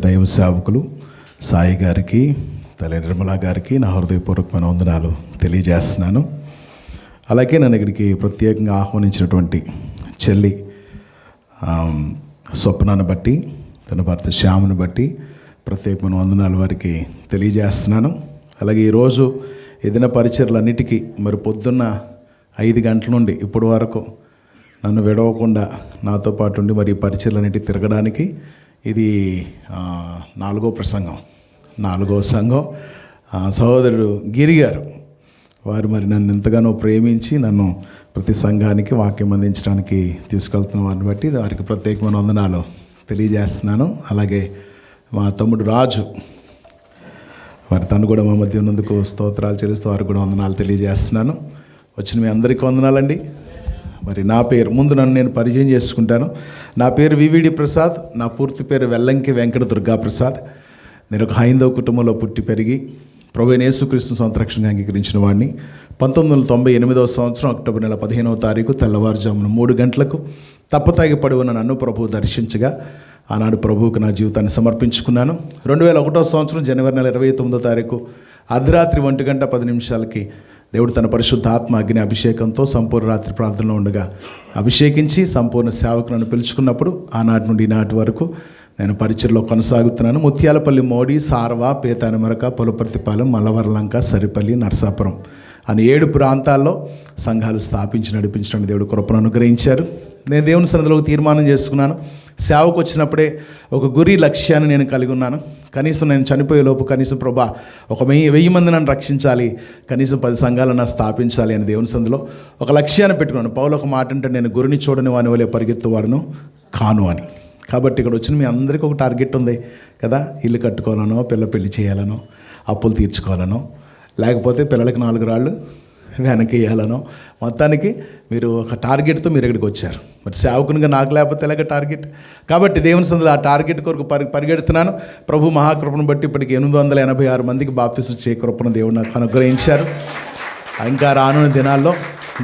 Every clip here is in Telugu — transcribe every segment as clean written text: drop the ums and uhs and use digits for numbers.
దైవ సేవకులు సాయి గారికి, తల్లి నిర్మలా గారికి నా హృదయపూర్వకమైన వందనాలు తెలియజేస్తున్నాను. అలాగే నన్ను ఇక్కడికి ప్రత్యేకంగా ఆహ్వానించినటువంటి చెల్లి స్వప్నాన్ని బట్టి, తన భర్త శ్యాముని బట్టి ప్రత్యేకమైన వందనాలు వారికి తెలియజేస్తున్నాను. అలాగే ఈరోజు ఏదైనా పరిచర్లన్నిటికీ మరి పొద్దున్న 5 గంటల నుండి ఇప్పటి వరకు నన్ను విడవకుండా నాతో పాటు ఉండి మరి పరిచర్లన్నిటికీ తిరగడానికి ఇది 4వ ప్రసంగం, 4వ సంఘం. సహోదరుడు గిరి గారు వారు మరి నన్ను ఎంతగానో ప్రేమించి నన్ను ప్రతి సంఘానికి వాక్యం అందించడానికి తీసుకెళ్తున్న వారిని బట్టి వారికి ప్రత్యేకమైన వందనాలు తెలియజేస్తున్నాను. అలాగే మా తమ్ముడు రాజు మరి తను కూడా మా మధ్య ఉన్నందుకు స్తోత్రాలు చెల్లిస్తూ వారికి కూడా వందనాలు తెలియజేస్తున్నాను. వచ్చిన మీ అందరికీ వందనాలండి. మరి నా పేరు ముందు నన్ను నేను పరిచయం చేసుకుంటాను. నా పేరు వివిడి ప్రసాద్. నా పూర్తి పేరు వెల్లంకి వెంకట దుర్గా ప్రసాద్. నేను ఒక హైందవ కుటుంబంలో పుట్టి పెరిగి ప్రభువైన యేసుక్రీస్తును సొంత రక్షణగా అంగీకరించిన వాడిని. 1998వ సంవత్సరం అక్టోబర్ నెల 15వ తారీఖు తెల్లవారుజామున 3 గంటలకు తప్పతాగి పడి ఉన్న నన్ను ప్రభువు దర్శించగా ఆనాడు ప్రభువుకు నా జీవితాన్ని సమర్పించుకున్నాను. 2001వ సంవత్సరం జనవరి నెల 29వ తారీఖు అర్ధరాత్రి 1:10 దేవుడు తన పరిశుద్ధ ఆత్మ అగ్ని అభిషేకంతో సంపూర్ణ రాత్రి ప్రార్థనలో ఉండగా అభిషేకించి సంపూర్ణ సేవకు నన్ను పిలుచుకున్నప్పుడు ఆనాటి నుండి ఈనాటి వరకు నేను పరిచర్లో కొనసాగుతున్నాను. ముత్యాలపల్లి, మోడి, సారవ, పేతానమరక, పులపర్తిపాలెం, మల్లవరలంక, సరిపల్లి, నరసాపురం అని 7 ప్రాంతాల్లో సంఘాలు స్థాపించి నడిపించడానికి దేవుడు కృపను అనుగ్రహించారు. నేను దేవుని సన్నిధిలో తీర్మానం చేసుకున్నాను. సేవకు వచ్చినప్పుడే ఒక గురి లక్ష్యాన్ని నేను కలిగి ఉన్నాను. కనీసం నేను చనిపోయేలోపు కనీసం ప్రభా ఒక 1000 మంది నన్ను రక్షించాలి, కనీసం 10 సంఘాలను స్థాపించాలి అని దేవుని సందులో ఒక లక్ష్యాన్ని పెట్టుకున్నాను. పౌలు ఒక మాట అంటే నేను గురిని చూడని వాని వలె పరిగెత్తువాడును కాను అని. కాబట్టి ఇక్కడ వచ్చిన మీ అందరికీ ఒక టార్గెట్ ఉంది కదా. ఇల్లు కట్టుకోవాలనో, పెళ్లి చేయాలనో, అప్పులు తీర్చుకోవాలనో, లేకపోతే పిల్లలకి 4 రాళ్ళు వెనకేయాలనో, మొత్తానికి మీరు ఒక టార్గెట్తో మీరు ఇక్కడికి వచ్చారు. మరి సేవకునిగా నాకు లేకపోతే ఎలాగ టార్గెట్. కాబట్టి దేవుని సందులో ఆ టార్గెట్ కొరకు పరిగెడుతున్నాను. ప్రభు మహాకృపను బట్టి ఇప్పటికి 886 మందికి బాప్తిసం ఇచ్చే కృపను దేవుడు నాకు అనుగ్రహించారు. ఇంకా రానున్న దినాల్లో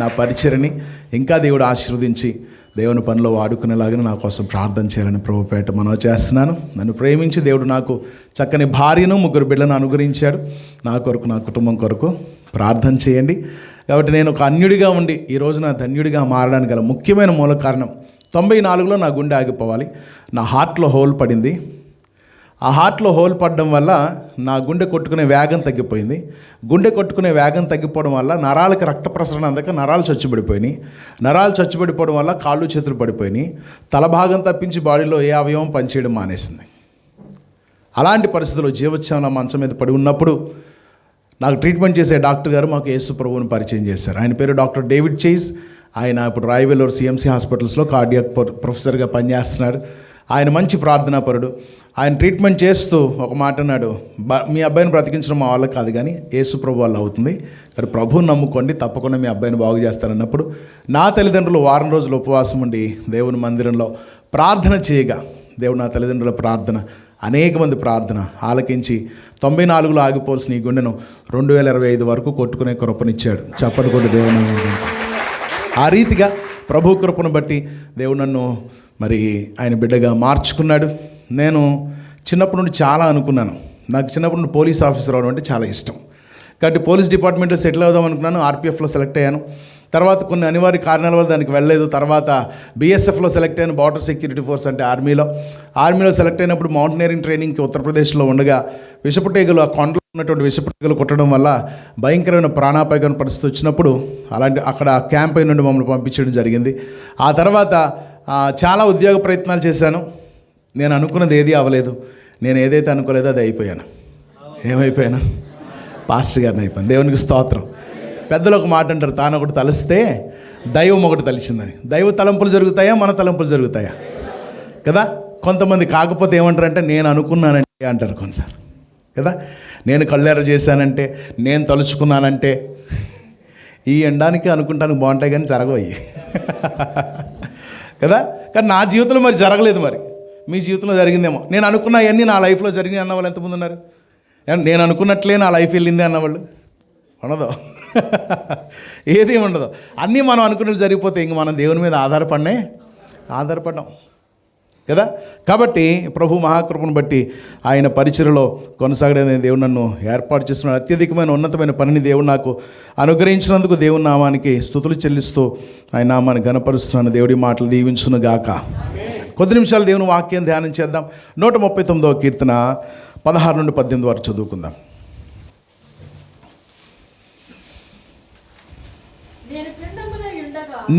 నా పరిచర్ని ఇంకా దేవుడు ఆశీర్వదించి దేవుని పనిలో వాడుకునేలాగా నా కోసం ప్రార్థన చేయాలని ప్రభుపేట మనవి చేస్తున్నాను. నన్ను ప్రేమించి దేవుడు నాకు చక్కని భార్యను 3 బిడ్డలను అనుగ్రహించాడు. నా కొరకు, నా కుటుంబం కొరకు ప్రార్థన చేయండి. కాబట్టి నేను ఒక అన్యుడిగా ఉండి ఈరోజు నా ధన్యుడిగా మారడానికి గల ముఖ్యమైన మూల కారణం 94లో నా గుండె ఆగిపోవాలి. నా హార్ట్లో హోల్ పడింది. ఆ హార్ట్లో హోల్ పడడం వల్ల నా గుండె కొట్టుకునే వేగం తగ్గిపోయింది. గుండె కొట్టుకునే వేగం తగ్గిపోవడం వల్ల నరాలకి రక్త ప్రసరణ అందక నరాలు చచ్చుబడిపోయినాయి. నరాలు చచ్చుబడిపోవడం వల్ల కాళ్ళు చేతులు పడిపోయినాయి. తల భాగం తప్పించి బాడీలో ఏ అవయవం పనిచేయడం మానేసింది. అలాంటి పరిస్థితుల్లో జీవోత్సవంలో మంచం మీద పడి ఉన్నప్పుడు నాకు ట్రీట్మెంట్ చేసే డాక్టర్ గారు మాకు యేసు ప్రభువుని పరిచయం చేశారు. ఆయన పేరు డాక్టర్ డేవిడ్ చేజ్. ఆయన ఇప్పుడు రాయవెల్లూరు సిఎంసి హాస్పిటల్స్లో కార్డియాక్ ప్రొఫెసర్గా పనిచేస్తున్నాడు. ఆయన మంచి ప్రార్థనాపరుడు. ఆయన ట్రీట్మెంట్ చేస్తూ ఒక మాట అన్నాడు, మీ అబ్బాయిని బ్రతికించడం మా వాళ్ళకి కాదు కానీ యేసు ప్రభు వల్ల అవుతుంది. ఇక్కడ ప్రభువుని నమ్ముకోండి, తప్పకుండా మీ అబ్బాయిని బాగు చేస్తారన్నప్పుడు నా తల్లిదండ్రులు వారం రోజులు ఉపవాసం ఉండి దేవుని మందిరంలో ప్రార్థన చేయగా దేవుడు నా తల్లిదండ్రుల ప్రార్థన, అనేక మంది ప్రార్థన ఆలకించి 94లో ఆగిపోవాల్సిన ఈ గుండెను 2025 వరకు కొట్టుకునే కృపనిచ్చాడు. చప్పటి కూడా దేవుని. ఆ రీతిగా ప్రభు కృపను బట్టి దేవుడు నన్ను మరి ఆయన బిడ్డగా మార్చుకున్నాడు. నేను చిన్నప్పటి నుండి చాలా అనుకున్నాను. నాకు చిన్నప్పటి నుండి పోలీస్ ఆఫీసర్ అవడం అంటే చాలా ఇష్టం. కాబట్టి పోలీస్ డిపార్ట్మెంట్లో సెటిల్ అవుదాం అనుకున్నాను. ఆర్పిఎఫ్లో సెలెక్ట్ అయ్యాను. తర్వాత కొన్ని అనివార్య కారణాల వల్ల దానికి వెళ్ళలేదు. తర్వాత బీఎస్ఎఫ్లో సెలెక్ట్ అయ్యాను, బార్డర్ సెక్యూరిటీ ఫోర్స్ అంటే ఆర్మీలో సెలెక్ట్ అయినప్పుడు మౌంటైనరింగ్ ట్రైనింగ్కి ఉత్తరప్రదేశ్లో ఉండగా విషపుటేగలు, ఆ కొండలో ఉన్నటువంటి విషపుటేగలు కొట్టడం వల్ల భయంకరమైన ప్రాణాపాయకమైన పరిస్థితి వచ్చినప్పుడు అక్కడ క్యాంప్ అయిన నుండి మమ్మల్ని పంపించడం జరిగింది. ఆ తర్వాత చాలా ఉద్యోగ ప్రయత్నాలు చేశాను. నేను అనుకున్నది ఏది అవ్వలేదు. నేను ఏదైతే అనుకోలేదో అది అయిపోయాను. ఏమైపోయాను? పాస్టర్ గారిని అయిపోయాను. దేవునికి స్తోత్రం. పెద్దలు ఒక మాట అంటారు, తాను ఒకటి తలిస్తే దైవం ఒకటి తలిచిందని. దైవ తలంపులు జరుగుతాయా, మన తలంపులు జరుగుతాయా కదా. కొంతమంది కాకపోతే ఏమంటారంటే నేను అనుకున్నానంటే అంటారు కొన్నిసార్లు కదా. నేను కళ్ళెర చేశానంటే, నేను తలుచుకున్నానంటే, ఈ ఎండానికి అనుకుంటానికి బాగుంటాయి కానీ జరగవయ్యి కదా. కానీ నా జీవితంలో మరి జరగలేదు. మరి మీ జీవితంలో జరిగిందేమో. నేను అనుకున్నవన్నీ నా లైఫ్లో జరిగినాయి అన్నవాళ్ళు ఎంతమంది ఉన్నారు? నేను అనుకున్నట్లే నా లైఫ్ వెళ్ళింది అన్నవాళ్ళు ఉండదు. ఏది ఉండదు. అన్నీ మనం అనుకున్నట్లు జరిగిపోతే ఇంక మనం దేవుని మీద ఆధారపడ్డాం. కదా. కాబట్టి ప్రభు మహాకృపను బట్టి ఆయన పరిచర్యలో కొనసాగడానికి దేవుడు నన్ను ఏర్పాటు చేస్తున్నాడు. అత్యధికమైన ఉన్నతమైన పనిని దేవుడు నాకు అనుగ్రహించినందుకు దేవుని నామానికి స్తుతులు చెల్లిస్తూ ఆయన నామాన్ని ఘనపరుస్తున్నాను. దేవుడి మాటలు దీవించును గాక. కొద్ది నిమిషాలు దేవుని వాక్యం ధ్యానం చేద్దాం. 139వ కీర్తన 16 నుండి 18 వరకు చదువుకుందాం.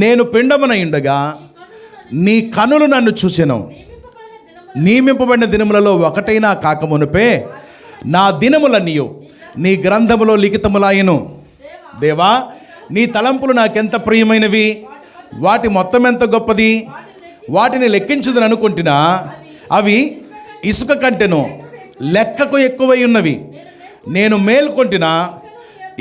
నేను పిండమున ఉండగా నీ కనులు నన్ను చూచెను. నియమింపబడిన దినములలో ఒకటైనా కాకమునుపే నా దినములన్నీయు నీ గ్రంథములో లిఖితములాయెను. దేవా, నీ తలంపులు నాకెంత ప్రియమైనవి, వాటి మొత్తం ఎంత గొప్పది. వాటిని లెక్కించుదని అనుకుంటున్నా, అవి ఇసుక కంటెను లెక్కకు ఎక్కువై ఉన్నవి. నేను మేల్కొంటినా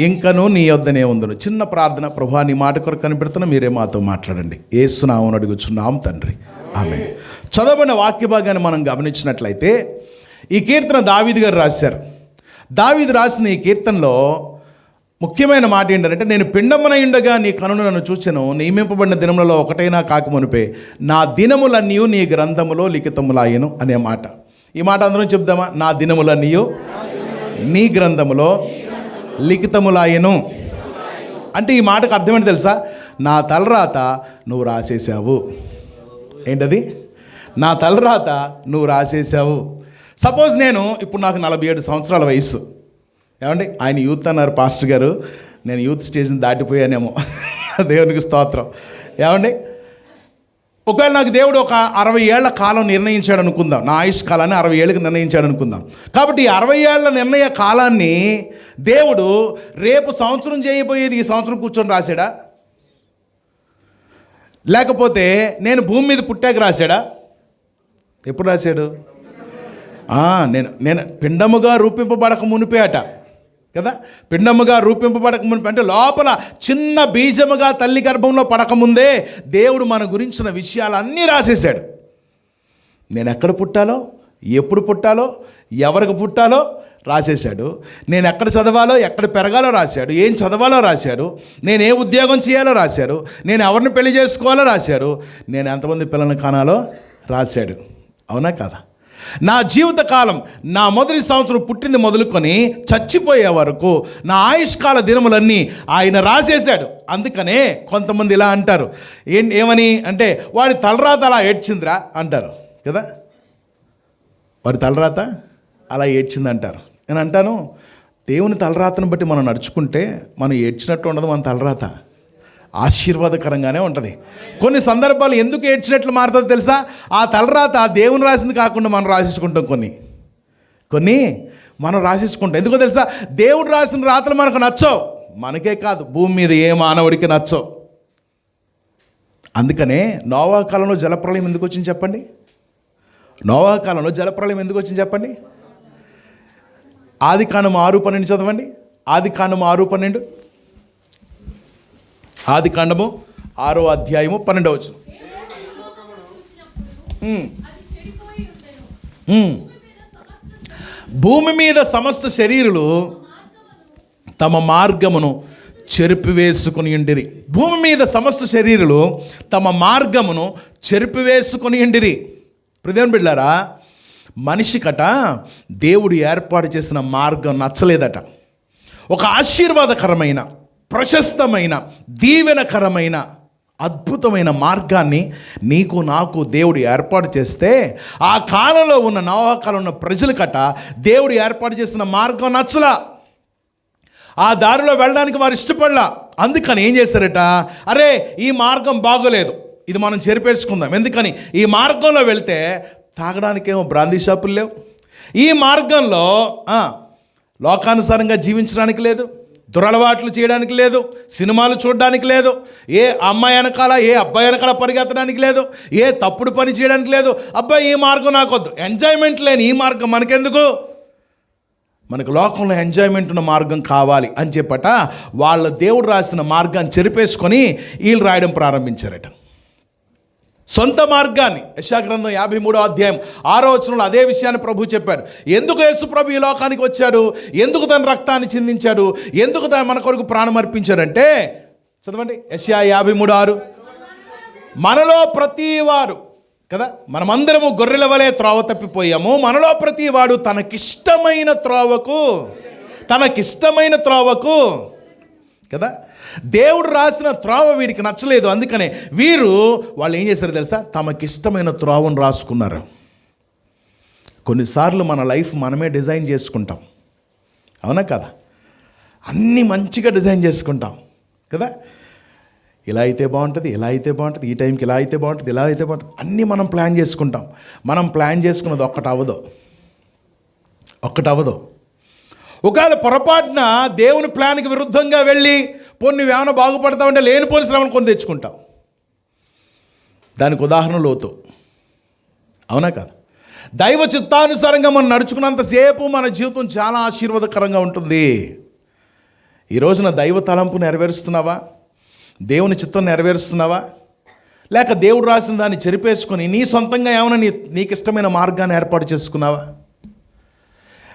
ఇంకను నీ యొద్దనే ఉందును. చిన్న ప్రార్థన. ప్రభువా, నీ మాట కొరకు కనిపెడుతున్నా, మీరే మాతో మాట్లాడండి. యేసు నామమున అడుగుచున్నాం తండ్రి, ఆమేన్. చదవబడిన వాక్య భాగాన్ని మనం గమనించినట్లయితే ఈ కీర్తన దావీదు గారు రాశారు. దావీదు రాసిన ఈ కీర్తనలో ముఖ్యమైన మాట ఏంటంటే, నేను పిండమున ఉండగా నీ కనులు నన్ను చూచెను, నియమింపబడిన దినములలో ఒకటైనా కాకమునుపే నా దినములన్నీ నీ గ్రంథములో లిఖితములాయెను అనే మాట. ఈ మాట అందరం చెప్దామా? నా దినములన్నీ నీ గ్రంథములో లిఖితములాయెను అంటే ఈ మాటకు అర్థం ఏంటి తెలుసా? నా తలరాత నువ్వు రాసేసావు. ఏంటది? నా తలరాత నువ్వు రాసేసావు. సపోజ్ ఇప్పుడు నాకు 47 సంవత్సరాల వయసు. ఏమండి, ఆయన యూత్ అన్నారు పాస్టర్ గారు, నేను యూత్ స్టేజ్ని దాటిపోయానేమో. దేవునికి స్తోత్రం. ఏమండి, ఒకవేళ నాకు దేవుడు ఒక 60 ఏళ్ల కాలం నిర్ణయించాడు అనుకుందాం. నా ఆయుష్ కాలాన్ని 60 ఏళ్ళకి నిర్ణయించాడు అనుకుందాం. కాబట్టి ఈ 60 ఏళ్ల నిర్ణయ కాలాన్ని దేవుడు రేపు సంవత్సరం చేయబోయేది ఈ సంవత్సరం కూర్చొని రాశాడా? లేకపోతే నేను భూమి మీద పుట్టాక రాశాడా? ఎప్పుడు రాశాడు? నేను పిండముగా రూపింపబడక మునిపే అట కదా. పిండముగా రూపింపబడక మునిపే అంటే లోపల చిన్న బీజముగా తల్లి గర్భంలో పడకముందే దేవుడు మన గురించిన విషయాలన్నీ రాసేశాడు. నేను ఎక్కడ పుట్టాలో, ఎప్పుడు పుట్టాలో, ఎవరికి పుట్టాలో రాసేశాడు. నేను ఎక్కడ చదవాలో, ఎక్కడ పెరగాలో రాశాడు. ఏం చదవాలో రాశాడు. నేను ఏ ఉద్యోగం చేయాలో రాశాడు. నేను ఎవరిని పెళ్లి చేసుకోవాలో రాశాడు. నేను ఎంతమంది పిల్లల్ని కానాలో రాశాడు. అవునా కాదా? నా జీవితకాలం, నా మొదటి సంవత్సరం పుట్టింది మొదలుకొని చచ్చిపోయే వరకు నా ఆయుష్కాల దినములన్నీ ఆయన రాసేశాడు. అందుకనే కొంతమంది ఇలా అంటారు, ఏమని అంటే, వాడి తలరాత అలా ఏడ్చిందిరా అంటారు కదా. వాడి తలరాత అలా ఏడ్చింది అంటారు. నేను అంటాను, దేవుని తలరాతను బట్టి మనం నడుచుకుంటే మనం ఏడ్చినట్టు ఉండదు. మన తలరాత ఆశీర్వాదకరంగానే ఉంటుంది. కొన్ని సందర్భాలు ఎందుకు ఏడ్చినట్లు మారుతుందో తెలుసా? ఆ తలరాత దేవుని రాసింది కాకుండా మనం రాసేసుకుంటాం. కొన్ని మనం రాసేసుకుంటాం. ఎందుకో తెలుసా? దేవుడు రాసిన రాతలు మనకు నచ్చవు. మనకే కాదు, భూమి మీద ఏ మానవుడికి నచ్చవు. అందుకనే నోవా కాలంలో జలప్రళయం ఎందుకు వచ్చింది చెప్పండి? నోవా కాలంలో జలప్రళయం ఎందుకు వచ్చింది చెప్పండి? ఆదికాండము 6:12 చదవండి. ఆదికాండము 6:12. ఆదికాండము 6వ అధ్యాయము 12వ వచనం. భూమి మీద సమస్త శరీరులు తమ మార్గమును చెరిపివేసుకుని ఉండిరి. భూమి మీద సమస్త శరీరులు తమ మార్గమును చెరిపివేసుకుని ఉండిరి. ప్రదేశం బిడ్డారా, మనిషికట దేవుడు ఏర్పాటు చేసిన మార్గం నచ్చలేదట. ఒక ఆశీర్వాదకరమైన, ప్రశస్తమైన, దీవెనకరమైన, అద్భుతమైన మార్గాన్ని నీకు నాకు దేవుడు ఏర్పాటు చేస్తే, ఆ కాలంలో ఉన్న నోవా కాలంలో ఉన్న ప్రజలకట దేవుడు ఏర్పాటు చేసిన మార్గం నచ్చలా. ఆ దారిలో వెళ్ళడానికి వారు ఇష్టపడలా. అందుకని ఏం చేశారట, అరే ఈ మార్గం బాగోలేదు, ఇది మనం చెరిపేసుకుందాం. ఎందుకని? ఈ మార్గంలో వెళ్తే తాగడానికేమో బ్రాందీ షాపులు లేవు, ఈ మార్గంలో లోకానుసారంగా జీవించడానికి లేదు, దురలవాట్లు చేయడానికి లేదు, సినిమాలు చూడడానికి లేదు, ఏ అమ్మాయి వెనకాల ఏ అబ్బాయి వెనకాల పరిగెత్తడానికి లేదు, ఏ తప్పుడు పని చేయడానికి లేదు. అబ్బాయి ఈ మార్గం నాకొద్దు, ఎంజాయ్మెంట్ లేని ఈ మార్గం మనకెందుకు, మనకు లోకంలో ఎంజాయ్మెంట్ ఉన్న మార్గం కావాలి అని చెప్పట వాళ్ళ దేవుడు రాసిన మార్గాన్ని చెరిపేసుకొని వీళ్ళు రాయడం ప్రారంభించారట. సొంత మార్గాన్ని. యెషయా గ్రంథం 53వ అధ్యాయం 6వ వచనంలో అదే విషయాన్ని ప్రభు చెప్పారు. ఎందుకు యేసు ప్రభు ఈ లోకానికి వచ్చాడు, ఎందుకు తన రక్తాన్ని చిందించాడు, ఎందుకు మన కొరకు ప్రాణం అర్పించాడంటే, చదవండి యెషయా 53:6. మనలో ప్రతి వారు కదా. మనమందరము గొర్రెల వలె త్రోవ తప్పిపోయాము, మనలో ప్రతి వాడు తనకిష్టమైన త్రోవకు కదా. దేవుడు రాసిన త్రోవ వీడికి నచ్చలేదు, అందుకనే వాళ్ళు ఏం చేశారు తెలుసా, తమకిష్టమైన త్రోవను రాసుకున్నారు. కొన్నిసార్లు మన లైఫ్ మనమే డిజైన్ చేసుకుంటాం, అవునా కదా. అన్నీ మంచిగా డిజైన్ చేసుకుంటాం కదా. ఇలా అయితే బాగుంటుంది, ఇలా అయితే బాగుంటుంది, ఈ టైంకి ఇలా అయితే బాగుంటుంది, ఇలా అయితే బాగుంటుంది, అన్నీ మనం ప్లాన్ చేసుకుంటాం. మనం ప్లాన్ చేసుకున్నది ఒక్కటి అవ్వదు. ఒకవేళ పొరపాటున దేవుని ప్లాన్కి విరుద్ధంగా వెళ్ళి నువ్వేమైనా బాగుపడతావంటే లేనిపోని శ్రమను కొని తెచ్చుకుంటాం. దానికి ఉదాహరణ లోతు, అవునా కాదు. దైవ చిత్తానుసారంగా మనం నడుచుకున్నంతసేపు మన జీవితం చాలా ఆశీర్వాదకరంగా ఉంటుంది. ఈ రోజున దైవ తలంపు నెరవేరుస్తున్నావా? దేవుని చిత్తం నెరవేరుస్తున్నావా? లేక దేవుడు రాసిన దాన్ని చెరిపేసుకొని నీ సొంతంగా ఏమైనా నీకు ఇష్టమైన మార్గాన్ని ఏర్పాటు చేసుకున్నావా?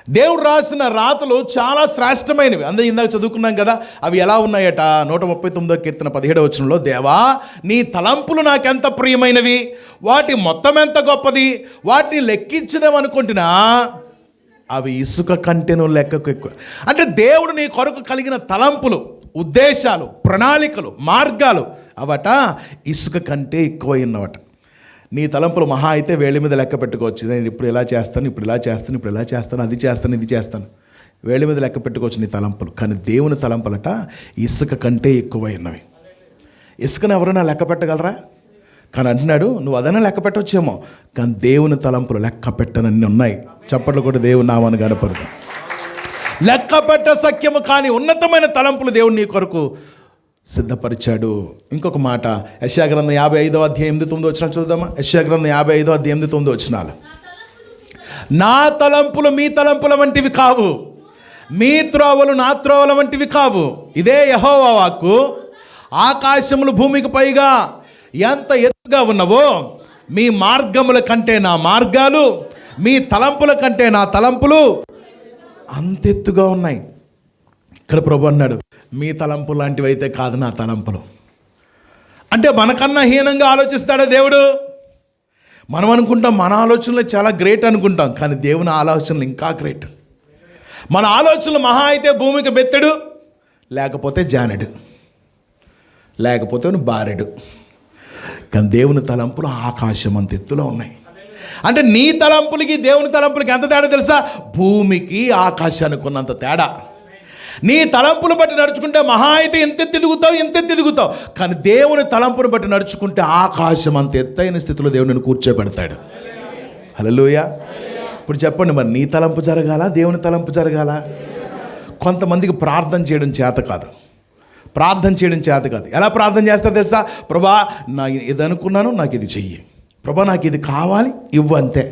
దేవుడు రాసిన రాతలు చాలా శ్రేష్టమైనవి. అందరూ ఇందాక చదువుకున్నాం కదా, అవి ఎలా ఉన్నాయట. 139వ కీర్తన 17వ వచనంలో, దేవా నీ తలంపులు నాకెంత ప్రియమైనవి, వాటి మొత్తం ఎంత గొప్పది, వాటిని లెక్కించదేమనుకుంటున్నా అవి ఇసుక కంటెను లెక్కకు ఎక్కువ. అంటే దేవుడు నీ కొరకు కలిగిన తలంపులు, ఉద్దేశాలు, ప్రణాళికలు, మార్గాలు అవట ఇసుక కంటే ఎక్కువ ఉన్నవట. నీ తలంపులు మహా అయితే వేళ్ళ మీద లెక్క పెట్టుకోవచ్చు. నేను ఇప్పుడు ఇలా చేస్తాను, ఇప్పుడు ఇలా చేస్తాను, ఇప్పుడు ఇలా చేస్తాను, అది చేస్తాను, ఇది చేస్తాను, వేళ్ళ మీద లెక్క పెట్టుకోవచ్చు నీ తలంపులు. కానీ దేవుని తలంపులట ఇసుక కంటే ఎక్కువ ఉన్నవి. ఇసుకను ఎవరైనా లెక్క పెట్టగలరా? కానీ అంటున్నాడు, నువ్వు అదైనా లెక్క పెట్టవచ్చేమో, కానీ దేవుని తలంపులు లెక్క పెట్టనన్ని ఉన్నాయి. చప్పట్లు కూడా దేవుని నామాన్ని గణపరుతాం. లెక్క పెట్ట సఖ్యము కానీ ఉన్నతమైన తలంపులు దేవుడు నీ కొరకు సిద్ధపరిచాడు. ఇంకొక మాట, యెషయా గ్రంథం 55వ అధ్యాయం 8-9 వచనాలు చూద్దామా. యెషయా గ్రంథం 55వ అధ్యాయం 8-9 వచనాలు. నా తలంపులు మీ తలంపుల వంటివి కావు, మీ త్రోవలు నా త్రోవల వంటివి కావు. ఇదే యెహోవా వాక్కు. ఆకాశములు భూమికి పైగా ఎంత ఎత్తుగా ఉన్నవో, మీ మార్గముల కంటే నా మార్గాలు, మీ తలంపుల కంటే నా తలంపులు అంతెత్తుగా ఉన్నాయి. ఇక్కడ ప్రభు అన్నాడు, మీ తలంపులు లాంటివి అయితే కాదు నా తలంపులు. అంటే మనకన్నా హీనంగా ఆలోచిస్తాడా దేవుడు? మనం అనుకుంటాం మన ఆలోచనలు చాలా గ్రేట్ అనుకుంటాం, కానీ దేవుని ఆలోచనలు ఇంకా గ్రేట్. మన ఆలోచనలు మహా అయితే భూమికి బెత్తడు, లేకపోతే జానెడు, లేకపోతే బారెడు. కానీ దేవుని తలంపులు ఆకాశం అంత ఎత్తులో ఉన్నాయి. అంటే నీ తలంపులకి దేవుని తలంపులకి ఎంత తేడా తెలుసా? భూమికి ఆకాశానికి ఉన్నంత తేడా. నీ తలంపులు బట్టి నడుచుకుంటే మహా అయితే ఎంత ఎదుగుతావు. కానీ దేవుని తలంపును బట్టి నడుచుకుంటే ఆకాశం అంత ఎత్తైన స్థితిలో దేవుడిని కూర్చోబెడతాడు. హల్లెలూయా. ఇప్పుడు చెప్పండి, మరి నీ తలంపు జరగాల, దేవుని తలంపు జరగాల? కొంతమందికి ప్రార్థన చేయడం చేత కాదు. ఎలా ప్రార్థన చేస్తారు తెలుసా? ప్రభా నా ఇది అనుకున్నాను, నాకు ఇది చెయ్యి. ప్రభా నాకు ఇది కావాలి, ఇవ్వు, అంతే.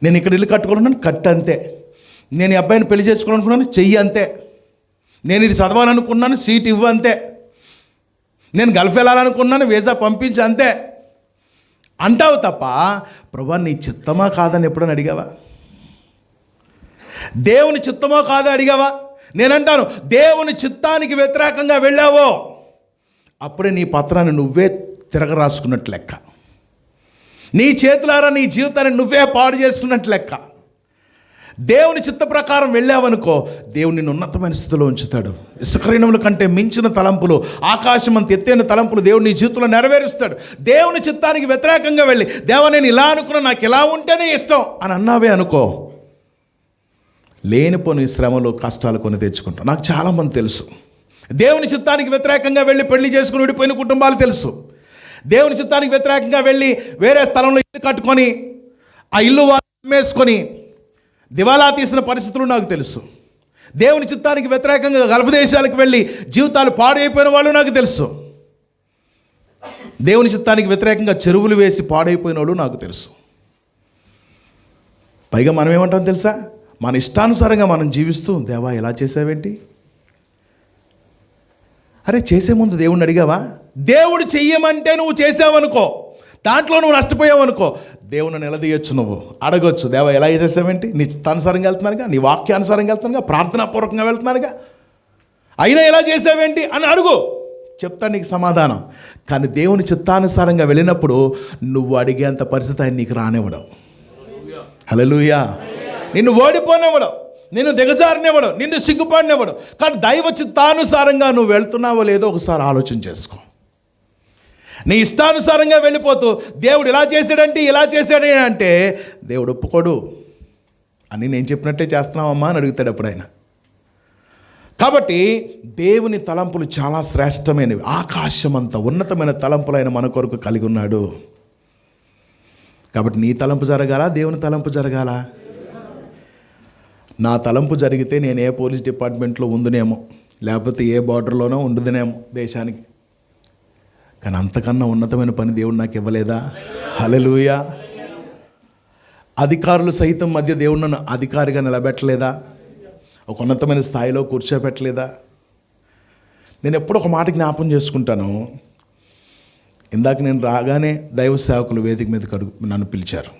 నేను ఇక్కడ ఇల్లు కట్టుకున్నాను, కట్టంతే. నేను ఈ అబ్బాయిని పెళ్లి చేసుకోవాలనుకున్నాను, చెయ్యి, అంతే. నేను ఇది చదవాలనుకున్నాను, సీట్ ఇవ్వు, అంతే. నేను గల్ఫ్ వెళ్ళాలనుకున్నాను, వీసా పంపించి, అంతే అంటావు తప్ప ప్రభా నీ చిత్తమా కాదని ఎప్పుడని అడిగావా? దేవుని చిత్తమో కాదా అడిగావా? నేనంటాను, దేవుని చిత్తానికి వ్యతిరేకంగా వెళ్ళావో అప్పుడే నీ పత్రాన్ని నువ్వే తిరగరాసుకున్నట్టు లెక్క. నీ చేతులారా నీ జీవితాన్ని నువ్వే పాడు చేసుకున్నట్టు లెక్క. దేవుని చిత్త ప్రకారం వెళ్ళావనుకో, దేవుడు నిన్ను ఉన్నతమైన స్థితిలో ఉంచుతాడు. ఇసుకరేణువుల కంటే మించిన తలంపులు, ఆకాశం అంత ఎత్తైన తలంపులు దేవుడు నీ జీవితంలో నెరవేరుస్తాడు. దేవుని చిత్తానికి వ్యతిరేకంగా వెళ్ళి, దేవా నేను ఇలా అనుకున్నా, నాకు ఇలా ఉంటేనే ఇష్టం అని అన్నావే అనుకో, లేనిపోని శ్రమలు, కష్టాలు కొని తెచ్చుకుంటాం. నాకు చాలామంది తెలుసు, దేవుని చిత్తానికి వ్యతిరేకంగా వెళ్ళి పెళ్లి చేసుకుని విడిపోయిన కుటుంబాలు తెలుసు. దేవుని చిత్తానికి వ్యతిరేకంగా వెళ్ళి వేరే స్థలంలో ఇల్లు కట్టుకొని ఆ ఇల్లు అమ్మేసుకొని దివాలా తీసిన పరిస్థితులు నాకు తెలుసు. దేవుని చిత్తానికి వ్యతిరేకంగా గల్ఫ్ దేశాలకు వెళ్ళి జీవితాలు పాడైపోయిన వాళ్ళు నాకు తెలుసు. దేవుని చిత్తానికి వ్యతిరేకంగా చెరువులు వేసి పాడైపోయిన వాళ్ళు నాకు తెలుసు. పైగా మనం ఏమంటాం తెలుసా? మన ఇష్టానుసారంగా మనం జీవిస్తూ, దేవా ఎలా చేసావేంటి? అరే చేసే ముందు దేవుణ్ణి అడిగావా? దేవుడు చెయ్యమంటే నువ్వు చేసావనుకో, దాంట్లో నువ్వు నష్టపోయావనుకో, దేవుని నిలదీయొచ్చు, నువ్వు అడగొచ్చు, దేవా ఎలా చేసావేంటి? నీ చిత్తానుసారంగా వెళ్తున్నానుగా, నీ వాక్యానుసారంగా వెళ్తున్నానుగా, ప్రార్థనాపూర్వకంగా వెళ్తున్నానుగా, అయినా ఎలా చేసావేంటి అని అడుగు. చెప్తాను నీకు సమాధానం. కానీ దేవుని చిత్తానుసారంగా వెళ్ళినప్పుడు నువ్వు అడిగేంత పరిస్థితి ఆయన నీకు రానివ్వడం. హల్లెలూయా. నిన్ను ఓడిపోనివ్వడం, నిన్ను దిగజారనివ్వడం, నిన్ను సిగ్గుపడినివ్వడం. కానీ దైవ చిత్తానుసారంగా నువ్వు వెళ్తున్నావో లేదో ఒకసారి ఆలోచన చేసుకో. నీ ఇష్టానుసారంగా వెళ్ళిపోతూ దేవుడు ఇలా చేశాడంటే ఇలా చేశాడే అంటే దేవుడు ఒప్పుకోడు. అని నేను చెప్పినట్టే చేస్తున్నావమ్మా అని అడుగుతాడు ఎప్పుడైనా. కాబట్టి దేవుని తలంపులు చాలా శ్రేష్టమైనవి. ఆకాశమంత ఉన్నతమైన తలంపులు ఆయన మన కొరకు కలిగి ఉన్నాడు. కాబట్టి నీ తలంపు జరగాల, దేవుని తలంపు జరగాల. నా తలంపు జరిగితే నేను ఏ పోలీస్ డిపార్ట్మెంట్లో ఉండునేమో, లేకపోతే ఏ బార్డర్లోనో ఉండుదనేమో దేశానికి. కానీ అంతకన్నా ఉన్నతమైన పని దేవుడు నాకు ఇవ్వలేదా? హల్లెలూయా. అధికారులు సైతం మధ్య దేవుడు నన్ను అధికారిగా నిలబెట్టలేదా? ఒక ఉన్నతమైన స్థాయిలో కూర్చోబెట్టలేదా? నేను ఎప్పుడు ఒక మాట జ్ఞాపం చేసుకుంటాను. ఇందాక నేను రాగానే దైవ సేవకులు వేదిక మీద నన్ను పిలిచారు.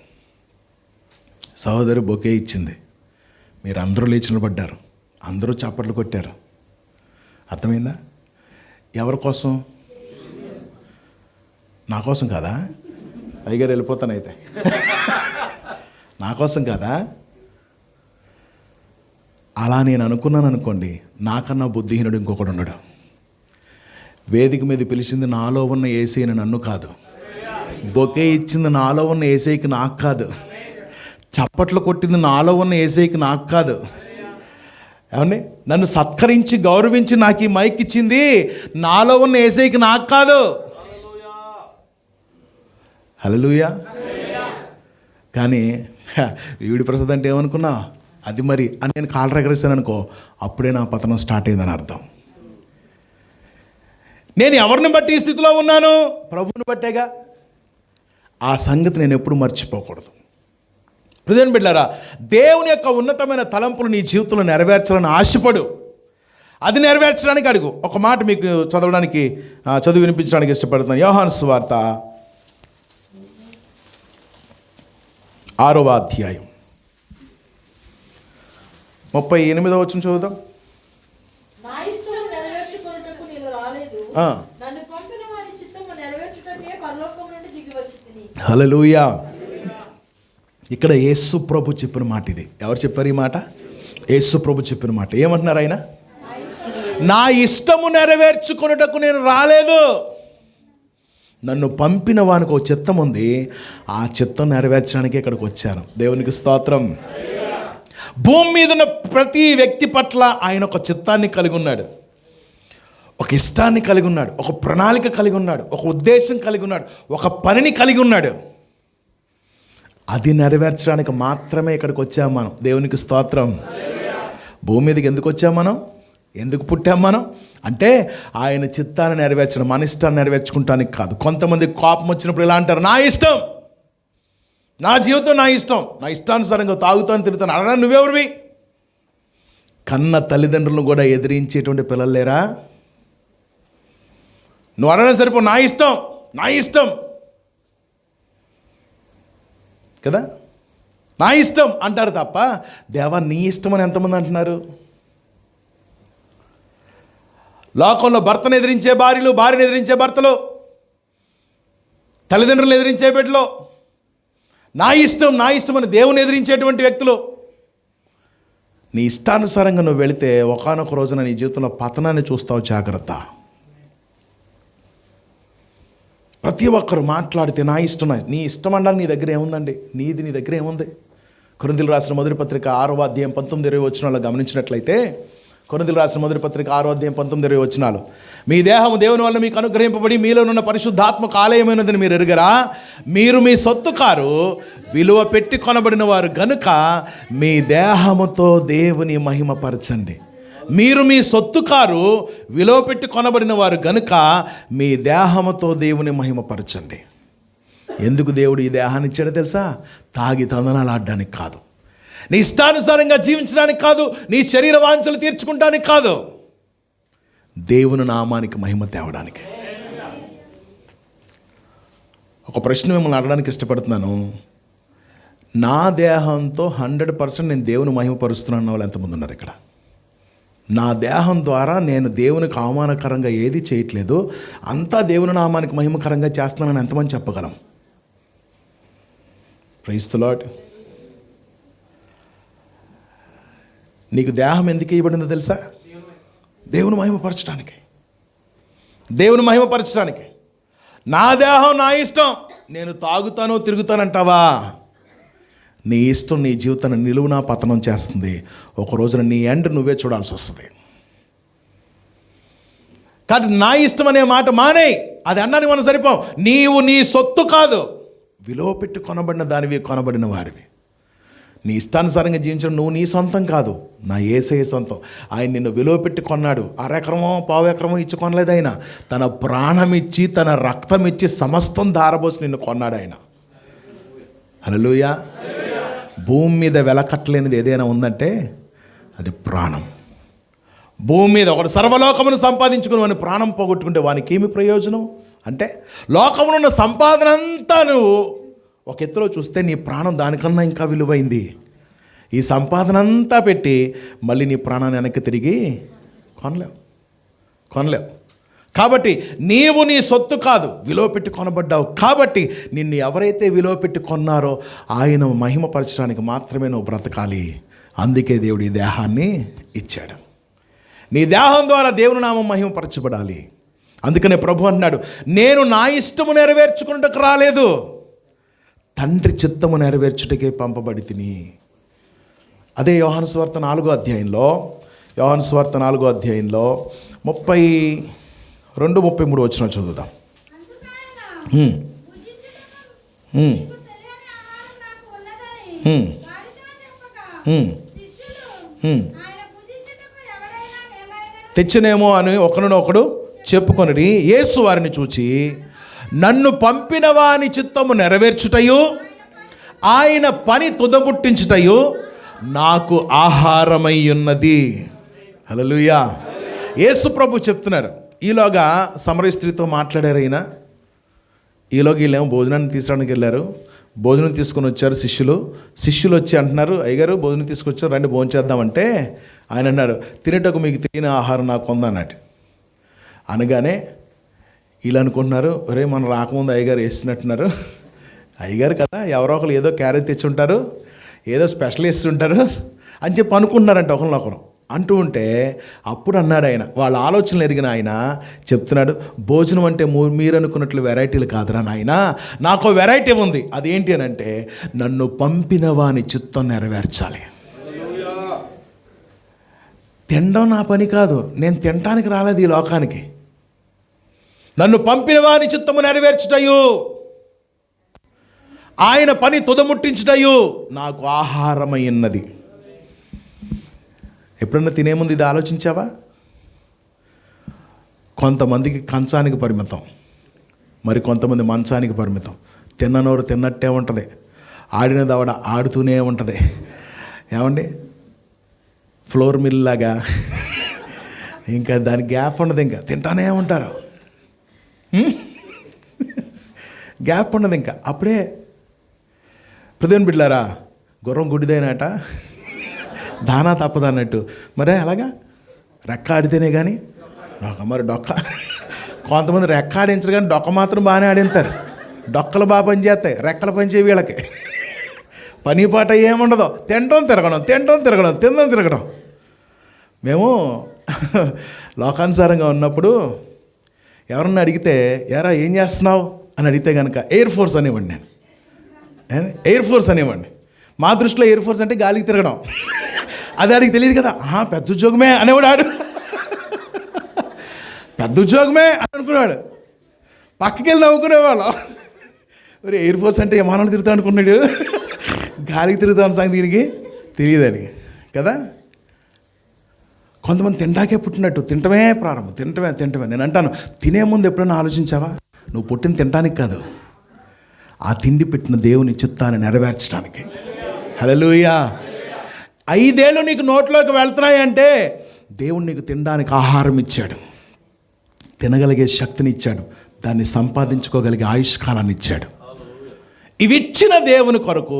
సహోదరి బొకే ఇచ్చింది. మీరు అందరూ లేచి నిలబడ్డారు, అందరూ చప్పట్లు కొట్టారు. అర్థమైందా? ఎవరి కోసం? నా కోసం కాదా? అయ్యగారు వెళ్ళిపోతానైతే. నా కోసం కాదా? అలా నేను అనుకున్నాను అనుకోండి, నాకన్నా బుద్ధిహీనుడు ఇంకొకడు ఉండడు. వేదిక మీద పిలిచింది నాలో ఉన్న యేసయ్యని నన్ను కాదు. బొకే ఇచ్చింది నాలో ఉన్న యేసయ్యకి నాకు కాదు. చప్పట్లు కొట్టింది నాలో ఉన్న యేసయ్యకి నాకు కాదు. ఏమండి? నన్ను సత్కరించి గౌరవించి నాకు ఈ మైక్ ఇచ్చింది నాలో ఉన్న యేసయ్యకి నాకు కాదు. హల్లెలూయా. కానీ వీడి ప్రసాద్ అంటే ఏమనుకున్నా అది మరి అని నేను కాళ్ళు ఎగరేసాను అనుకో, అప్పుడే నా పతనం స్టార్ట్ అయిందని అర్థం. నేను ఎవరిని బట్టి ఈ స్థితిలో ఉన్నాను? ప్రభువుని బట్టేగా. ఆ సంగతి నేను ఎప్పుడు మర్చిపోకూడదు. ప్రియమైన బిడ్డలారా, దేవుని యొక్క ఉన్నతమైన తలంపులు నీ జీవితంలో నెరవేర్చాలని ఆశపడు. అది నెరవేర్చడానికి అడుగు. ఒక మాట మీకు చదివి వినిపించడానికి ఇష్టపడుతున్నాను. యోహాను సువార్త 6వ అధ్యాయం 38వ వచనం చదువుదాం. హల్లెలూయా. ఇక్కడ యేసు ప్రభు చెప్పిన మాట ఇది. ఎవరు చెప్పారు ఈ మాట? యేసు ప్రభు చెప్పిన మాట. ఏమంటున్నారు ఆయన? నా ఇష్టము నెరవేర్చుకొనుటకు నేను రాలేదు, నన్ను పంపిన వానికి ఒక చిత్తం ఉంది, ఆ చిత్తం నెరవేర్చడానికి ఇక్కడికి వచ్చాను. దేవునికి స్తోత్రం. భూమి మీద ఉన్న ప్రతి వ్యక్తి పట్ల ఆయన ఒక చిత్తాన్ని కలిగి ఉన్నాడు, ఒక ఇష్టాన్ని కలిగి ఉన్నాడు, ఒక ప్రణాళిక కలిగి ఉన్నాడు, ఒక ఉద్దేశం కలిగి ఉన్నాడు, ఒక పనిని కలిగి ఉన్నాడు. అది నెరవేర్చడానికి మాత్రమే ఇక్కడికి వచ్చాం మనం. దేవునికి స్తోత్రం. భూమి మీదకి ఎందుకు వచ్చాం మనం? ఎందుకు పుట్టాం మనం? అంటే ఆయన చిత్తాన్ని నెరవేర్చడం, మన ఇష్టాన్ని నెరవేర్చుకుంటానికి కాదు. కొంతమంది కోపం వచ్చినప్పుడు ఇలా అంటారు, నా ఇష్టం, నా జీవితం నా ఇష్టం, నా ఇష్టానుసారంగా తాగుతాను తిరుగుతాను. అలా నువ్వెవరివి? కన్న తల్లిదండ్రులను కూడా ఎదిరించేటువంటి పిల్లలు లేరా? నువ్వు అనడం సరిపో, నా ఇష్టం నా ఇష్టం కదా, నా ఇష్టం అంటారు తప్ప దేవా నీ ఇష్టం అని ఎంతమంది అంటున్నారు? లోకంలో భర్తను ఎదిరించే భార్యలు, భార్యను ఎదిరించే భర్తలు, తల్లిదండ్రులను ఎదిరించే బిడ్డలు, నా ఇష్టం నా ఇష్టం అని దేవుని ఎదిరించేటువంటి వ్యక్తులు. నీ ఇష్టానుసారంగా నువ్వు వెళితే ఒకానొక రోజున నీ జీవితంలో పతనాన్ని చూస్తావు. జాగ్రత్త. ప్రతి ఒక్కరు మాట్లాడితే నా ఇష్టం, నీ ఇష్టం అన్నాను. నీ దగ్గర ఏముందండి? నీది నీ దగ్గర ఏముంది? కొరింథీయులకు రాసిన మొదటి పత్రిక 6వ అధ్యాయం 19-20 వచనాల్లో గమనించినట్లయితే, కొరింథీయులకు రాసిన మొదటి పత్రిక 6వ అధ్యాయం 19-20 వచనాలు, మీ దేహము దేవుని వల్ల మీకు అనుగ్రహింపబడి మీలోనున్న పరిశుద్ధాత్మక ఆలయమైనదని మీరు ఎరుగరా? మీరు మీ సొత్తు కారు, విలువ పెట్టి కొనబడిన వారు గనుక మీ దేహముతో దేవుని మహిమపరచండి. మీరు మీ సొత్తు కారు, విలువ పెట్టి కొనబడిన వారు గనుక మీ దేహముతో దేవుని మహిమపరచండి. ఎందుకు దేవుడు ఈ దేహాన్ని ఇచ్చాడో తెలుసా? తాగి తందనాలు ఆడడానికి కాదు, నీ ఇష్టానుసారంగా జీవించడానికి కాదు, నీ శరీర వాంఛలు తీర్చుకుంటానికి కాదు, దేవుని నామానికి మహిమ తేవడానికి. ఒక ప్రశ్న మిమ్మల్ని అడగడానికి ఇష్టపడుతున్నాను. నా దేహంతో 100% నేను దేవుని మహిమపరుస్తున్నాను వాళ్ళు ఎంతమంది ఉన్నారు ఇక్కడ? నా దేహం ద్వారా నేను దేవునికి అవమానకరంగా ఏది చేయట్లేదు, అంతా దేవుని నామానికి మహిమకరంగా చేస్తున్నానని ఎంతమంది చెప్పగలం? Praise the lord. నీకు దేహం ఎందుకు ఇవ్వబడిందో తెలుసా? దేవుని మహిమపరచడానికి. దేవుని మహిమపరచడానికి. నా దేహం నా ఇష్టం, నేను తాగుతాను తిరుగుతానంటావా? నీ ఇష్టం నీ జీవితాన్ని నిలువునా పతనం చేస్తుంది. ఒక రోజున నీ ఎండ్ నువ్వే చూడాల్సి వస్తుంది. కాబట్టి నా ఇష్టం అనే మాట మానేయి. అది అన్నానికి మనం సరిపోం. నీవు నీ సొత్తు కాదు, విలువ పెట్టి కొనబడిన దానివి, కొనబడిన వాడివి. నీ ఇష్టానుసారంగా జీవించడం నువ్వు నీ సొంతం కాదు, నా యేసయ్య సొంతం. ఆయన నిన్ను విలువ పెట్టి కొన్నాడు. అరెకరమో పావు ఎకరమో ఇచ్చి కొనలేదు ఆయన. తన ప్రాణం ఇచ్చి, తన రక్తం ఇచ్చి, సమస్తం ధారపోసి నిన్ను కొన్నాడు ఆయన. హల్లెలూయా. భూమి మీద వెలకట్టలేనిది ఏదైనా ఉందంటే అది ప్రాణం. భూమి మీద ఒకడు సర్వలోకమును సంపాదించుకుని వాని ప్రాణం పోగొట్టుకుంటే వానికి ఏమి ప్రయోజనం? అంటే లోకములో ఉన్న సంపాదన అంతా నువ్వు ఒక ఎత్తులో చూస్తే నీ ప్రాణం దానికన్నా ఇంకా విలువైంది. ఈ సంపాదన అంతా పెట్టి మళ్ళీ నీ ప్రాణాన్ని వెనక్కి తిరిగి కొనలేవు. కాబట్టి నీవు నీ సొత్తు కాదు, విలువ పెట్టి కొనబడ్డావు. కాబట్టి నిన్ను ఎవరైతే విలువ పెట్టి కొన్నారో ఆయన మహిమపరచడానికి మాత్రమే నువ్వు బ్రతకాలి. అందుకే దేవుడు ఈ దేహాన్ని ఇచ్చాడు. నీ దేహం ద్వారా దేవుని నామం మహిమపరచబడాలి. అందుకనే ప్రభు అన్నాడు, నేను నా ఇష్టము నెరవేర్చుకున్నట్టుకు రాలేదు, తండ్రి చిత్తము నెరవేర్చుటకే పంపబడి తిని. అదే యోహాను సువార్త 4వ అధ్యాయంలో 32-33 వచ్చిన చదువుదాం. తెచ్చినేమో అని ఒకరినొకడు చెప్పుకొనిరి. యేసు వారిని చూచి, నన్ను పంపిన వాని చిత్తము నెరవేర్చుటయు ఆయన పని తుదముట్టించుటయు నాకు ఆహారమై ఉన్నది. హల్లెలూయా. యేసు ప్రభు చెప్తున్నారు. ఈలోగా సమరయ స్త్రీతో మాట్లాడారు ఆయన. ఈలోగా వీళ్ళేమో భోజనాన్ని తీసుకోవడానికి వెళ్ళారు. భోజనం తీసుకొని వచ్చారు శిష్యులు వచ్చి అంటున్నారు, అయ్యగారు భోజనం తీసుకొచ్చారు, రండి భోజనం చేద్దామంటే ఆయన అన్నారు, తినేటకు మీకు తినే ఆహారం నాకు ఉందన్నట్టు. అనగానే వీళ్ళు అనుకుంటున్నారు, ఒరే మనం రాకముందు అయ్యగారు వేస్తున్నట్టున్నారు, అయ్యగారు కదా ఎవరో ఒకరు ఏదో క్యారెట్ తెచ్చి ఉంటారు, ఏదో స్పెషల్ వేస్తుంటారు అని చెప్పి అనుకుంటున్నారంట ఒకరినొకరు. అంటూ ఉంటే అప్పుడు అన్నాడు ఆయన, వాళ్ళ ఆలోచనలు ఎరిగిన ఆయన చెప్తున్నాడు, భోజనం అంటే మీరు అనుకున్నట్లు వెరైటీలు కాదురా నాయన, నాకు వెరైటీ ఉంది. అదేంటి అని అంటే, నన్ను పంపిన వాని చిత్తం నెరవేర్చాలి. తినడం నా పని కాదు, నేను తినటానికి రాలేదు ఈ లోకానికి. నన్ను పంపిన వాని చిత్తము నెరవేర్చుటయు ఆయన పని తుదముట్టించుటయు నాకు ఆహారమైనది. ఎప్పుడన్నా తినే ముందు ఇది ఆలోచించావా? కొంతమందికి కంచానికి పరిమితం, మరి కొంతమంది మంచానికి పరిమితం. తిన్ననోరు తిన్నట్టే ఉంటుంది, ఆడిన దవడ ఆడుతూనే ఉంటుంది. ఏమండి, ఫ్లోర్ మిల్ లాగా ఇంకా దాని గ్యాప్ ఉండదు, ఇంకా తింటానే ఉంటారు. గ్యాప్ ఉండదు ఇంకా. అప్పుడే ప్రదేని బిడ్లారా, గుర్రం గుడ్డిదైనట దానా తప్పదన్నట్టు. మరే అలాగా రెక్క ఆడితేనే కానీ మరి డొక్క. కొంతమంది రెక్క ఆడించరు కానీ డొక్క మాత్రం బాగానే ఆడింతారు. డొక్కలు బాగా పనిచేస్తాయి, రెక్కలు పనిచేయి వీళ్ళకి. పని పాట ఏముండదు, తినడం తిరగడం. మేము లోకానుసారంగా ఉన్నప్పుడు ఎవరన్నా అడిగితే, ఎరా ఏం చేస్తున్నావు అని అడిగితే కనుక ఎయిర్ ఫోర్స్ అనేవాడిని. నేను ఎయిర్ ఫోర్స్ అనేవాడిని. మా దృష్టిలో ఎయిర్ ఫోర్స్ అంటే గాలికి తిరగడం. అది ఆడికి తెలియదు కదా. పెద్ద ఉద్యోగమే అనేవాడు ఆడు. పెద్ద ఉద్యోగమే అని అనుకున్నాడు. పక్కకి వెళ్ళి నవ్వుకునేవాళ్ళం. మరి ఎయిర్ ఫోర్స్ అంటే విమానాలు తిరుగుతా అనుకున్నాడు, గాలికి తిరుగుతాను సంగతి దీనికి తెలియదని కదా. కొంతమంది తింటాకే పుట్టినట్టు తింటమే ప్రారంభం, తింటమే. నేను అంటాను, తినే ముందు ఎప్పుడైనా ఆలోచించావా? నువ్వు పుట్టిన తినడానికి కాదు, ఆ తిండి పెట్టిన దేవుని చిత్తాన్ని నెరవేర్చడానికి. హల్లెలూయా. 5 ఏళ్ళు నీకు నోట్లోకి వెళ్తున్నాయంటే దేవుడు నీకు తినడానికి ఆహారం ఇచ్చాడు, తినగలిగే శక్తిని ఇచ్చాడు, దాన్ని సంపాదించుకోగలిగే ఆయుష్కాలాన్ని ఇచ్చాడు. ఇవి ఇచ్చిన దేవుని కొరకు,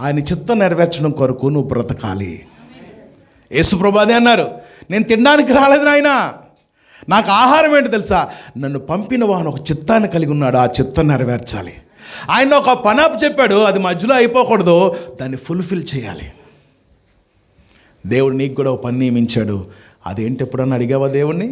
ఆయన చిత్తం నెరవేర్చడం కొరకు నువ్వు బ్రతకాలి. యేసుప్రభు అదే అన్నారు, నేను తినడానికి రాలేదు నాయనా, నాకు ఆహారం ఏంటి తెలుసా, నన్ను పంపిన వాడు ఒక చిత్తాన్ని కలిగి ఉన్నాడు, ఆ చిత్తాన్ని నెరవేర్చాలి. ఆయన ఒక పనాపు చెప్పాడు, అది మధ్యలో అయిపోకూడదు, దాన్ని ఫుల్ఫిల్ చేయాలి. దేవుడు నీకు కూడా ఒక పని నియమించాడు. అదేంటి ఎప్పుడన్నా అడిగావా దేవుణ్ణి?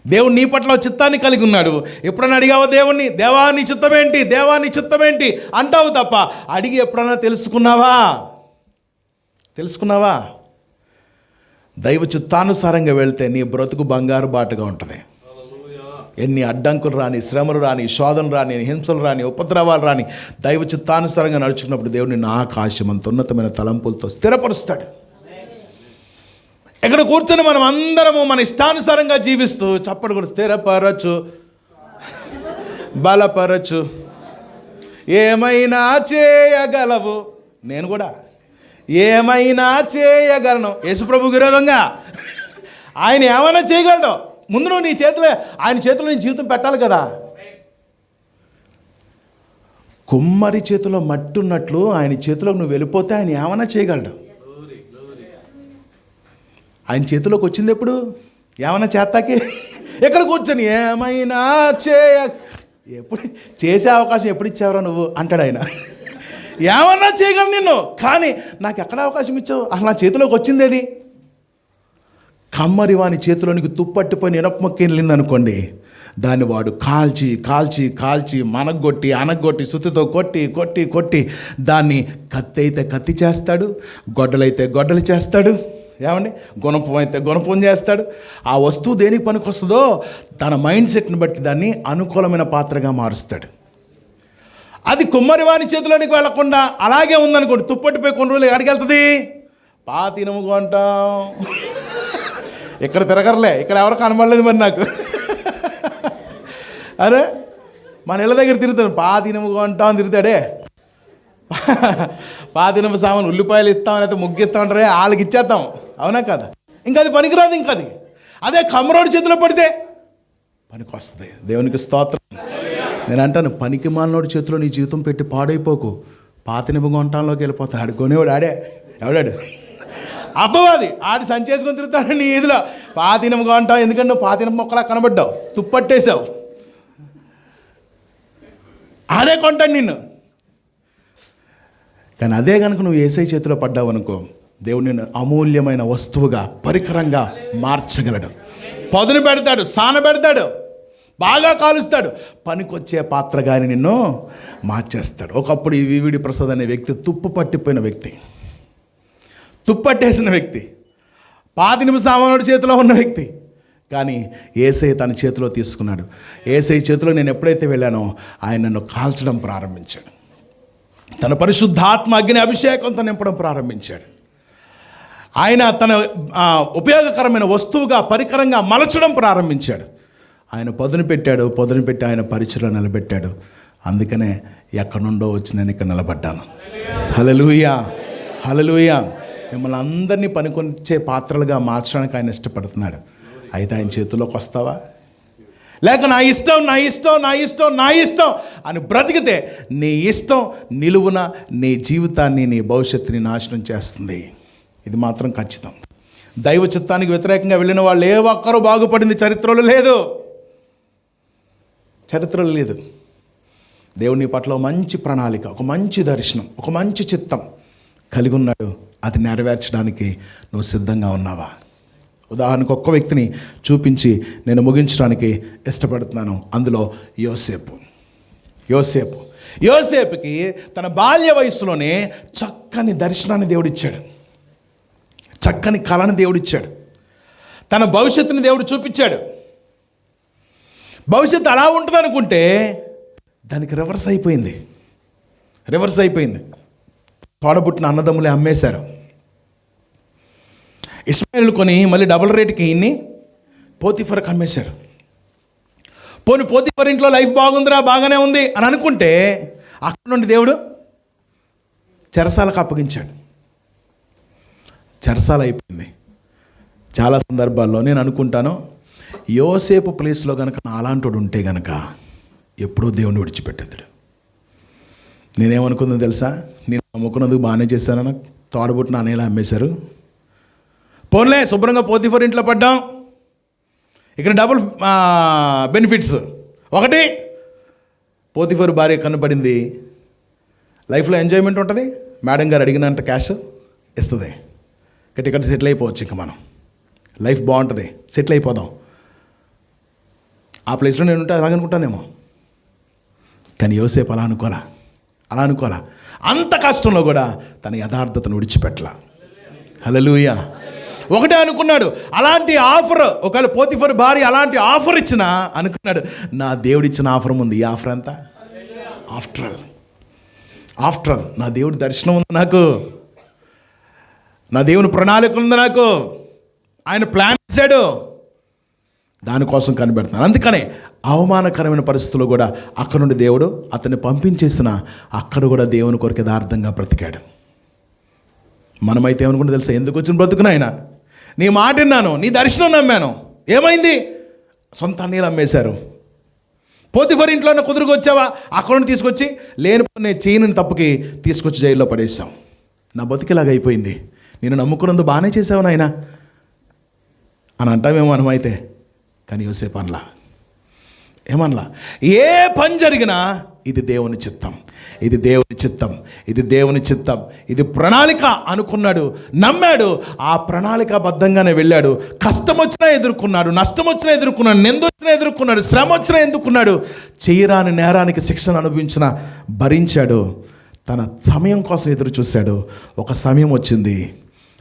దేవుడు నీ పట్ల చిత్తాన్ని కలిగి ఉన్నాడు. ఎప్పుడన్నా అడిగావా దేవుణ్ణి, దేవా నీ చిత్తం ఏంటి, దేవా నీ చిత్తం ఏంటి అంటావు తప్ప అడిగి ఎప్పుడన్నా తెలుసుకున్నావా? దైవ చిత్తానుసారంగా వెళ్తే నీ బ్రతుకు బంగారు బాటగా ఉంటుంది. ఎన్ని అడ్డంకులు రాని, శ్రమలు రాని, శోధనలు రాని, హింసలు రాని, ఉపద్రవాలు రాని, దైవ చిత్తానుసారంగా నడుచుకున్నప్పుడు దేవుడు నిన్ను ఆకాశం అంత ఉన్నతమైన తలంపులతో స్థిరపరుస్తాడు. ఇక్కడ కూర్చొని మనం అందరము మన ఇష్టానుసారంగా జీవిస్తూ చప్పటి కూడా స్థిరపరచు, బలపరచు, ఏమైనా చేయగలవు, నేను కూడా ఏమైనా చేయగలను. యేసుప్రభు విరోధంగా ఆయన ఏమైనా చేయగలడు. ముందు నువ్వు నీ చేతిలో, ఆయన చేతిలో నీ జీవితం పెట్టాలి కదా. కుమ్మరి చేతిలో మట్టి ఉన్నట్లు ఆయన చేతిలోకి నువ్వు వెళ్ళిపోతే ఆయన ఏమైనా చేయగలడు. ఆయన చేతిలోకి వచ్చింది ఎప్పుడు? ఏమైనా చేస్తాకి ఎక్కడ కూర్చొని ఏమైనా ఎప్పుడు చేసే అవకాశం ఎప్పుడు ఇచ్చావురా నువ్వు అంటాడు ఆయన. ఏమన్నా చేయగలను నిన్ను, కానీ నాకు ఎక్కడ అవకాశం ఇచ్చావు? అసలు నా చేతిలోకి వచ్చింది అది. కమ్మరి వాని చేతిలోనికి తుప్పట్టిపోయిన ఇనప మొక్క వెళ్ళింది అనుకోండి, దాన్ని వాడు కాల్చి కాల్చి కాల్చి అనగొట్టి సుత్తితో కొట్టి దాన్ని కత్తి అయితే కత్తి చేస్తాడు, గొడ్డలైతే గొడ్డలు చేస్తాడు, ఏమండి గుణపం అయితే గుణపం చేస్తాడు. ఆ వస్తువు దేనికి పనికొస్తుందో తన మైండ్ సెట్ని బట్టి దాన్ని అనుకూలమైన పాత్రగా మారుస్తాడు. అది కుమ్మరివాని చేతిలోనికి వెళ్లకుండా అలాగే ఉందనుకోండి, తుప్పట్టిపోయి కొన్ని రోజులు ఎక్కడికి వెళ్తుంది? పాతినము కొంటాం. ఇక్కడ తిరగరలే, ఇక్కడ ఎవరు కనబడలేదు మరి నాకు. అరే మన ఇళ్ళ దగ్గర తిరుగుతాను, పాతినము కొంటాం తిరుగుతాడే. పాతినము సామాను ఉల్లిపాయలు ఇస్తాం, లేకపోతే ముగ్గు ఇస్తాం అంటారే, వాళ్ళకి ఇచ్చేస్తాం, అవునా కదా? ఇంకా అది పనికిరాదు. ఇంకా అదే కమ్మరోడి చేతిలో పడితే పనికి వస్తుంది. దేవునికి స్తోత్రం. నేను అంటాను, పనికి మాలినోడి చేతిలో నీ జీవితం పెట్టి పాడైపోకు. పాతినింపు కొంటాంలోకి వెళ్ళిపోతాడు. ఆడు కొనేవాడు ఆడే, ఎవడాడు? అపవాది. ఆడు సంచేసుకొని తిరుగుతాడు నీ ఇదిలో. పాతినింపు కొంటావు, ఎందుకంటే నువ్వు పాతినింపు మొక్కలా కనబడ్డావు, తుప్పట్టేశావు. ఆడే కొంటాడు నిన్ను. కానీ అదే కనుక నువ్వు యేసయ్య చేతిలో పడ్డావు అనుకో, దేవుడు నిన్ను అమూల్యమైన వస్తువుగా, పరికరంగా మార్చగలడు. పదును పెడతాడు, సానబెడతాడు, బాగా కాలుస్తాడు, పనికొచ్చే పాత్రగాని నిన్ను మార్చేస్తాడు. ఒకప్పుడు ఈ వివిడి ప్రసాద్ అనే వ్యక్తి తుప్పు పట్టిపోయిన వ్యక్తి, తుప్పట్టేసిన వ్యక్తి, పాతినింపు సామానుడి చేతిలో ఉన్న వ్యక్తి. కానీ యేసయ్య తన చేతిలో తీసుకున్నాడు. యేసయ్య చేతిలో నేను ఎప్పుడైతే వెళ్ళానో ఆయన నన్ను కాల్చడం ప్రారంభించాడు. తన పరిశుద్ధాత్మ అగ్ని అభిషేకంతో నింపడం ప్రారంభించాడు. ఆయన తన ఉపయోగకరమైన వస్తువుగా, పరికరంగా మలచడం ప్రారంభించాడు. ఆయన పదును పెట్టి ఆయన పరిచయలో నిలబెట్టాడు. అందుకనే ఎక్కడి నుండో వచ్చి నేను ఇక్కడ నిలబడ్డాను. హల్లెలూయా, హల్లెలూయా. మిమ్మల్ని అందరినీ పనికొచ్చే పాత్రలుగా మార్చడానికి ఆయన ఇష్టపడుతున్నాడు. అయితే ఆయన చేతిలోకి వస్తావా? లేక నా ఇష్టం నా ఇష్టం నా ఇష్టం నా ఇష్టం అని బ్రతికితే నీ ఇష్టం నిలువున నీ జీవితాన్ని, నీ భవిష్యత్తుని నాశనం చేస్తుంది. ఇది మాత్రం ఖచ్చితం. దైవ చిత్తానికి వ్యతిరేకంగా వెళ్ళిన వాళ్ళు ఏ ఒక్కరూ బాగుపడింది చరిత్రలో లేదు. దేవుని పట్ల మంచి ప్రణాళిక, ఒక మంచి దర్శనం, ఒక మంచి చిత్తం కలిగి ఉన్నాడు. అది నెరవేర్చడానికి నువ్వు సిద్ధంగా ఉన్నావా? ఉదాహరణకు ఒక్క వ్యక్తిని చూపించి నేను ముగించడానికి ఇష్టపడుతున్నాను. అందులో యోసేపుకి తన బాల్య వయసులోనే చక్కని దర్శనాన్ని దేవుడిచ్చాడు, చక్కని కళని దేవుడిచ్చాడు, తన భవిష్యత్తుని దేవుడు చూపించాడు. భవిష్యత్తు అలా ఉంటుంది అనుకుంటే దానికి రివర్స్ అయిపోయింది. తోడబుట్టిన అన్నదమ్ములే అమ్మేశారు. ఇస్మాయిల్ కొని మళ్ళీ డబుల్ రేటుకి ఇన్ని పోతిఫర్కి అమ్మేశారు. పోతిఫర్ ఇంట్లో లైఫ్ బాగుందిరా, బాగానే ఉంది అని అనుకుంటే అక్కడ నుండి దేవుడు చెరసాలకు అప్పగించాడు. చెరసాల అయిపోయింది. చాలా సందర్భాల్లో నేను అనుకుంటాను, యోసేపు ప్లేస్లో కనుక అలాంటి ఉంటే కనుక ఎప్పుడూ దేవుని విడిచిపెట్టేది. నేనేమనుకుందో తెలుసా? నేను నమ్ముకున్నందుకు బాగానే చేశాను, తోడబుట్టిన అనేలా అమ్మేశారు, పోన్లే శుభ్రంగా పోతీఫర్ ఇంట్లో పడ్డాం. ఇక్కడ డబుల్ బెనిఫిట్స్. ఒకటి, పోతీఫర్ భార్య కనపడింది, లైఫ్లో ఎంజాయ్మెంట్ ఉంటుంది. మేడం గారు అడిగినంత క్యాష్ ఇస్తుంది, ఇక్కడ సెటిల్ అయిపోవచ్చు. ఇంకా మనం లైఫ్ బాగుంటుంది, సెటిల్ అయిపోదాం. ఆ ప్లేస్లో నేను ఉంటే అలాగనుకుంటానేమో. కానీ యోసేపు అలా అనుకోలా. అంత కష్టంలో కూడా తన యథార్థతను విడిచిపెట్టలా. హల్లెలూయా. ఒకటే అనుకున్నాడు, అలాంటి ఆఫర్, ఒకవేళ పోతీఫర్ భార్య అలాంటి ఆఫర్ ఇచ్చినా అనుకున్నాడు, నా దేవుడిచ్చిన ఆఫర్ ఉంది. ఈ ఆఫర్ అంతా ఆఫ్టర్ ఆల్ నా దేవుడి దర్శనం ఉంది, నాకు నా దేవుని ప్రణాళిక ఉంది, నాకు ఆయన ప్లాన్ చేశాడు, దానికోసం కనిపెడతాను. అందుకనే అవమానకరమైన పరిస్థితుల్లో కూడా అక్కడ నుండి దేవుడు అతన్ని పంపించేసిన అక్కడ కూడా దేవుని కొరకు యథార్థంగా బ్రతికాడు. మనమైతే ఏమనుకుంటే తెలుసా, ఎందుకు వచ్చిన బ్రతుకున ఆయన, నీ మాట విన్నాను, నీ దర్శనం నమ్మాను, ఏమైంది? సొంత అన్నీలు అమ్మేశారు. పోతీఫర్ ఇంట్లోనే కుదురుకు వచ్చావా, అక్కడ నుండి తీసుకొచ్చి లేని చేయని తప్పుకి తీసుకొచ్చి జైల్లో పడేసాం. నా బతుకులాగా అయిపోయింది, నేను నమ్ముకున్నందు బాగానే చేసావు నాయన అని అంటామేమో మనమైతే. కానీ యోసేపు అనలా, ఏమనలా. ఏ పని జరిగినా ఇది దేవుని చిత్తం, దేవుని చిత్తం, ఇది ప్రణాళిక అనుకున్నాడు, నమ్మాడు. ఆ ప్రణాళికాబద్ధంగానే వెళ్ళాడు. కష్టం వచ్చినా ఎదుర్కొన్నాడు, నష్టం వచ్చినా ఎదుర్కొన్నాడు, నింద వచ్చినా ఎదుర్కొన్నాడు, శ్రమ వచ్చినా ఎదుర్కొన్నాడు. చేయరాని నేరానికి శిక్షణ అనుభవించిన భరించాడు. తన సమయం కోసం ఎదురు చూశాడు. ఒక సమయం వచ్చింది,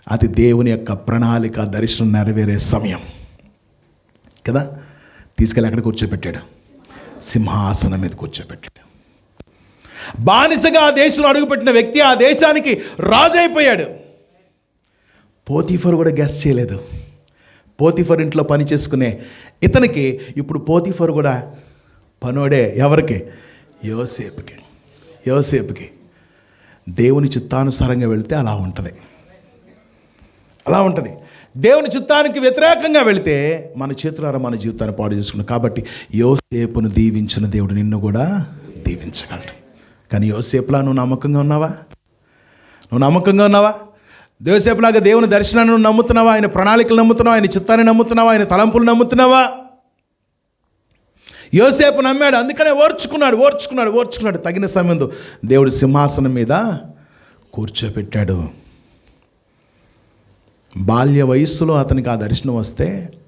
అది దేవుని యొక్క ప్రణాళిక దర్శనం నెరవేరే సమయం కదా. తీసుకెళ్ళి అక్కడ కూర్చోబెట్టాడు, సింహాసనం మీద కూర్చోబెట్టాడు. బానిసగా ఆ దేశంలో అడుగుపెట్టిన వ్యక్తి ఆ దేశానికి రాజు అయిపోయాడు. పోతీఫర్ కూడా గెస్ చేయలేదు. పోతీఫర్ ఇంట్లో పని చేసుకునే ఇతనికి ఇప్పుడు పోతీఫర్ కూడా పనోడే. ఎవరికి? యోసేపుకి. దేవుని చిత్తానుసారంగా వెళితే అలా ఉంటుంది. దేవుని చిత్తానికి వ్యతిరేకంగా వెళితే మన చేతులారా మన జీవితాన్ని పాడు చేసుకున్నాం. కాబట్టి యోసేపును దీవించిన దేవుడు నిన్ను కూడా దీవించగలడు. కానీ యోసేపులా నువ్వు నమ్మకంగా ఉన్నావా? యోసేపులాగా దేవుని దర్శనాన్ని నువ్వు నమ్ముతున్నావా? ఆయన ప్రణాళికలు నమ్ముతున్నావా? ఆయన చిత్తాన్ని నమ్ముతున్నావా? ఆయన తలంపులు నమ్ముతున్నావా? యోసేపు నమ్మాడు, అందుకనే ఓర్చుకున్నాడు. తగిన సమయంలో దేవుడు సింహాసనం మీద కూర్చోబెట్టాడు. బాల్య వయస్సులో అతనికి ఆ దర్శనం వస్తే,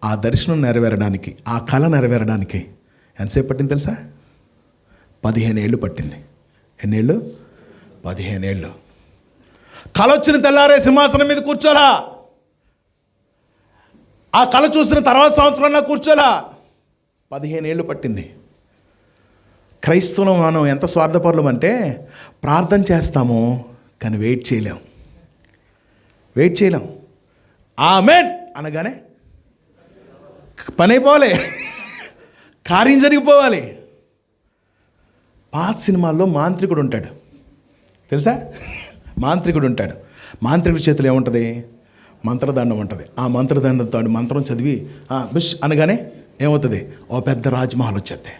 ఆ దర్శనం నెరవేరడానికి, ఆ కళ నెరవేరడానికి ఎంతసేపు పట్టింది తెలుసా? 15 ఏళ్ళు పట్టింది. ఎన్నేళ్ళు? 15 ఏళ్ళు. కళ వచ్చిన తెల్లారే సింహాసనం మీద కూర్చోలా, ఆ కళ చూసిన తర్వాత సంవత్సరంలో కూర్చోలా, 15 ఏళ్ళు పట్టింది. క్రైస్తవం మనం ఎంత స్వార్థపరులం అంటే, ప్రార్థన చేస్తాము కానీ వెయిట్ చేయలేం. ఆమేన్ అనగానే పని అయిపోవాలి, కార్యం జరిగిపోవాలి. పాత సినిమాల్లో మాంత్రికుడు ఉంటాడు తెలుసా? మాంత్రికుడి చేతిలో ఏముంటుంది? మంత్రదండం ఉంటుంది. ఆ మంత్రదండంతో మంత్రం చదివి బుష్ అనగానే ఏమవుతుంది? ఓ పెద్ద రాజ్మహల్ వచ్చేస్తాయి.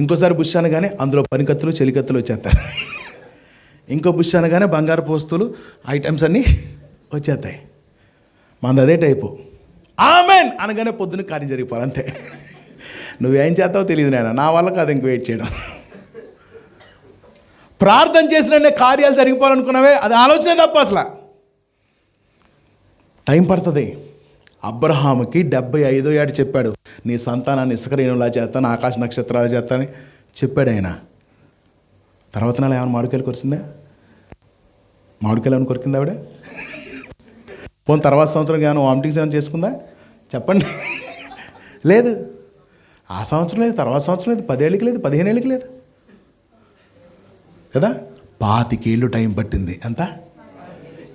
ఇంకోసారి బుష్ అనగానే అందులో పనికత్తులు చెలికత్తులు వచ్చేస్తారు. ఇంకో బుష్ అనగానే బంగారు వస్తువులు ఐటమ్స్ అన్నీ వచ్చేస్తాయి. మనది అదే టైపు. ఆమేన్ అనగానే పొద్దున్న కార్యం జరిగిపోవాలి, అంతే. నువ్వేం చేస్తావో తెలియదు నాయన, నా వల్ల కాదు ఇంక వెయిట్ చేయడం. ప్రార్థన చేసిన కార్యాలు జరిగిపోవాలనుకున్నావే, అది ఆలోచనే తప్ప. అసలు టైం పడుతుంది. అబ్రహాముకి 75వ ఏడు చెప్పాడు, నీ సంతానాన్ని ఇసుకరేణులా చేస్తాను, ఆకాశ నక్షత్రాలు చేస్తానని చెప్పాడు ఆయన. తర్వాత నెల ఏమైనా మామిడికాయలు కొరిసిందా? మామిడికాయలు ఏమైనా కొరికిందా ఆవిడ? పోనీ తర్వాత సంవత్సరం ఏమైనా వామిటింగ్స్ ఏమైనా చేసుకుందా? చెప్పండి. లేదు. ఆ సంవత్సరం లేదు, తర్వాత సంవత్సరం లేదు, 10 ఏళ్ళకి లేదు, 15 ఏళ్ళకి లేదు కదా. 25 ఏళ్ళు టైం పట్టింది. ఎంత?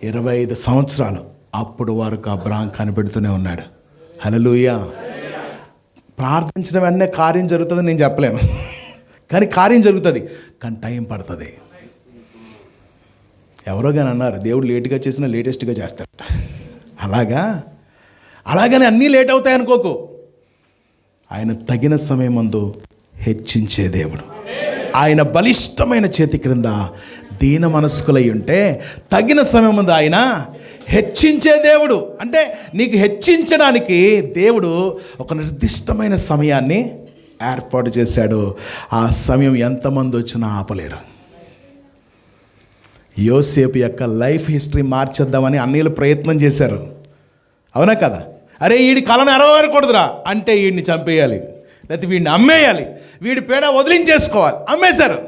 25 సంవత్సరాలు. అప్పుడు వరకు అబ్రహాం కనిపెడుతూనే ఉన్నాడు. హల్లెలూయా. ప్రార్థించిన వెంటనే కార్యం జరుగుతుంది నేను చెప్పలేను, కానీ కార్యం జరుగుతుంది, కానీ టైం పడుతుంది. ఎవరో కానీ అన్నారు, దేవుడు లేటుగా చేసినా లేటెస్ట్గా చేస్తాడట. అలాగని అన్నీ లేట్ అవుతాయి అనుకోకు. ఆయన తగిన సమయం ముందు హెచ్చించే దేవుడు. ఆయన బలిష్టమైన చేతి క్రింద దీన మనస్కులై ఉంటే తగిన సమయం ముందు ఆయన హెచ్చించే దేవుడు. అంటే నీకు హెచ్చించడానికి దేవుడు ఒక నిర్దిష్టమైన సమయాన్ని ఏర్పాటు చేశాడు. ఆ సమయం ఎంతమంది వచ్చినా ఆపలేరు. యోసేపు యొక్క లైఫ్ హిస్టరీ మార్చేద్దామని అన్నీళ్ళు ప్రయత్నం చేశారు, అవునా కదా? అరే వీడి కళను నెరవేరకూడదురా అంటే వీడిని చంపేయాలి, లేకపోతే వీడిని అమ్మేయాలి, వీడి పేడ వదిలించేసుకోవాలి. అమ్మేశారు.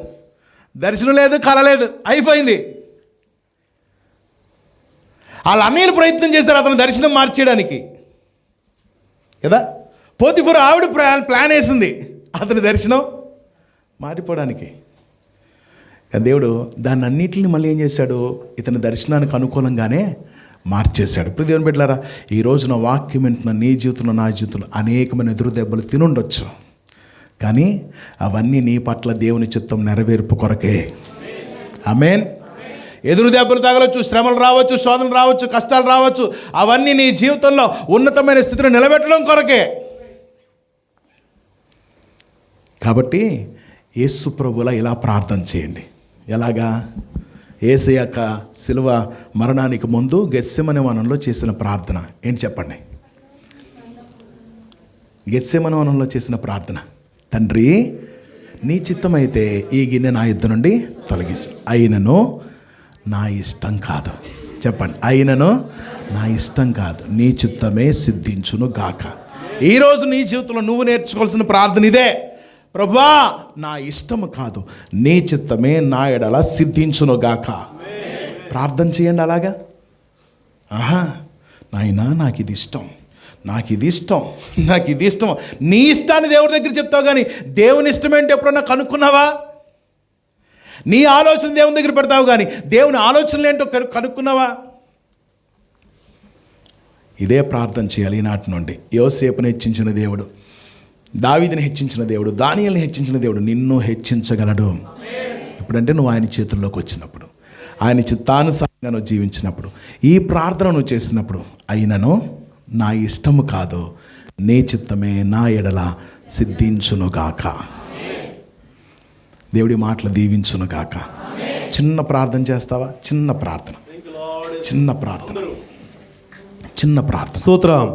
దర్శనం లేదు, కళ లేదు, అయిపోయింది. వాళ్ళ అన్నయ్యలు ప్రయత్నం చేశారు అతను దర్శనం మార్చేయడానికి కదా. పోతిఫరు ఆవిడ ప్లాన్ వేసింది అతని దర్శనం మారిపోవడానికి. దేవుడు దాన్ని అన్నిటిని మళ్ళీ ఏం చేశాడు, ఇతని దర్శనానికి అనుకూలంగానే మార్చేశాడు. ఇప్పుడు దేవుని బిడ్డలారా, ఈ రోజున వాక్యం వింటున్న నీ జీవితంలో, నా జీవితంలో అనేకమైన ఎదురు దెబ్బలు తినుండొచ్చు, కానీ అవన్నీ నీ పట్ల దేవుని చిత్తం నెరవేర్పు కొరకే. ఆమేన్. ఎదురు దెబ్బలు తగలవచ్చు, శ్రమలు రావచ్చు, శోధనలు రావచ్చు, కష్టాలు రావచ్చు, అవన్నీ నీ జీవితంలో ఉన్నతమైన స్థితిని నిలబెట్టడం కొరకే. కాబట్టి యేసు ప్రభువులా ఇలా ప్రార్థన చేయండి. ఎలాగా? యేసయ్య యొక్క శిలువ మరణానికి ముందు గెత్సెమనే వనంలో చేసిన ప్రార్థన ఏంటి చెప్పండి? గెత్సెమనే వనంలో చేసిన ప్రార్థన, తండ్రి నీ చిత్తమైతే ఈ గిన్నె నా యుద్ధ నుండి తొలగించు, అయినను నా ఇష్టం కాదు. చెప్పండి, అయినను నా ఇష్టం కాదు, నీ చిత్తమే సిద్ధించును గాక. ఈరోజు నీ జీవితంలో నువ్వు నేర్చుకోవాల్సిన ప్రార్థన ఇదే. ప్రభువా, నా ఇష్టము కాదు, నీ చిత్తమే నా ఎడల సిద్ధించును గాక. ప్రార్థన చేయండి అలాగా. నాయనా నాకు ఇది ఇష్టం, నాకు ఇది ఇష్టం, నాకు ఇది ఇష్టం. నీ ఇష్టాన్ని దేవుడి దగ్గర చెప్తావు, కానీ దేవుని ఇష్టం ఏంటి ఎప్పుడన్నా కనుక్కున్నావా? నీ ఆలోచన దేవుని దగ్గర పెడతావు, కానీ దేవుని ఆలోచనలు ఏంటో కనుక్కున్నావా? ఇదే ప్రార్థన చేయాలి ఈనాటి నుండి. యోసేపుని హెచ్చించిన దేవుడు, దావీదుని హెచ్చించిన దేవుడు, దానియేలుని హెచ్చించిన దేవుడు నిన్ను హెచ్చించగలడు. ఎప్పుడంటే నువ్వు ఆయన చేతుల్లోకి వచ్చినప్పుడు, ఆయన చిత్తానుసారంగా నువ్వు జీవించినప్పుడు, ఈ ప్రార్థన నువ్వు చేసినప్పుడు, అయినను నా ఇష్టము కాదు, నీ చిత్తమే నా ఎడల సిద్ధించునుగాక. దేవుడి మాటలు దీవించునుగాక. చిన్న ప్రార్థన చేస్తావా? చిన్న ప్రార్థన, చిన్న ప్రార్థన, చిన్న ప్రార్థన. స్తోత్రం.